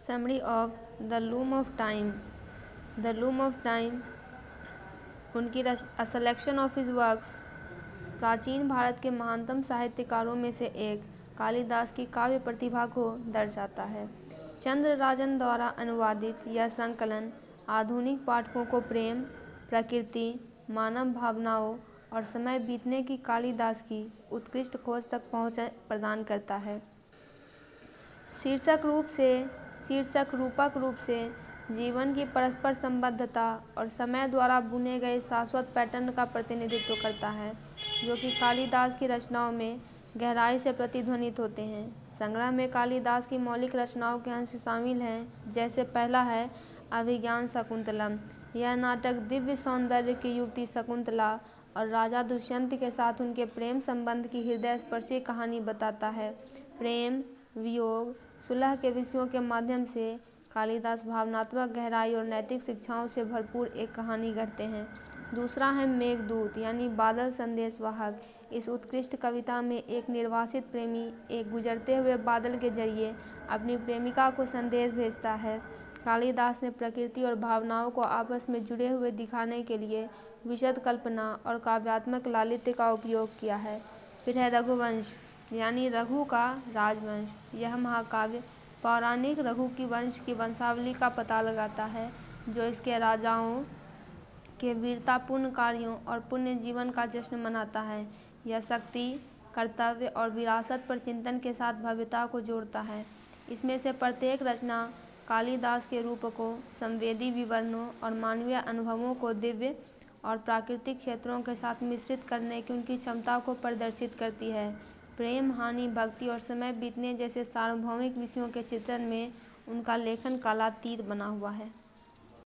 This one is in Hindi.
Summary of The Loom of Time. The Loom of Time, उनकी A Selection of His Works, प्राचीन भारत के महानतम साहित्यकारों में से एक कालिदास की काव्य प्रतिभा को दर्शाता है। चंद्रराजन द्वारा अनुवादित यह संकलन आधुनिक पाठकों को प्रेम, प्रकृति, मानव भावनाओं और समय बीतने की कालिदास की उत्कृष्ट खोज तक पहुँच प्रदान करता है। शीर्षक रूपक रूप से जीवन की परस्पर संबद्धता और समय द्वारा बुने गए शाश्वत पैटर्न का प्रतिनिधित्व करता है, जो कि कालिदास की रचनाओं में गहराई से प्रतिध्वनित होते हैं। संग्रह में कालिदास की मौलिक रचनाओं के अंश शामिल हैं, जैसे पहला है अभिज्ञान शकुंतलम। यह नाटक दिव्य सौंदर्य की युवती शकुंतला और राजा दुष्यंत के साथ उनके प्रेम संबंध की हृदय स्पर्शी कहानी बताता है। प्रेम, वियोग, सुलह के विषयों के माध्यम से कालिदास भावनात्मक गहराई और नैतिक शिक्षाओं से भरपूर एक कहानी गढ़ते हैं। दूसरा है मेघदूत यानी बादल संदेशवाहक। इस उत्कृष्ट कविता में एक निर्वासित प्रेमी एक गुजरते हुए बादल के जरिए अपनी प्रेमिका को संदेश भेजता है। कालिदास ने प्रकृति और भावनाओं को आपस में जुड़े हुए दिखाने के लिए विशद कल्पना और काव्यात्मक लालित्य का उपयोग किया है। फिर है रघुवंश यानी रघु का राजवंश। यह महाकाव्य पौराणिक रघु की वंश की वंशावली का पता लगाता है, जो इसके राजाओं के वीरतापूर्ण कार्यों और पुण्य जीवन का जश्न मनाता है। यह शक्ति, कर्तव्य और विरासत पर चिंतन के साथ भव्यता को जोड़ता है। इसमें से प्रत्येक रचना कालिदास के रूपकों, संवेदी विवरणों और मानवीय अनुभवों को दिव्य और प्राकृतिक क्षेत्रों के साथ मिश्रित करने की उनकी क्षमता को प्रदर्शित करती है। प्रेम, हानि, भक्ति और समय बीतने जैसे सार्वभौमिक विषयों के चित्रण में उनका लेखन कालातीत बना हुआ है।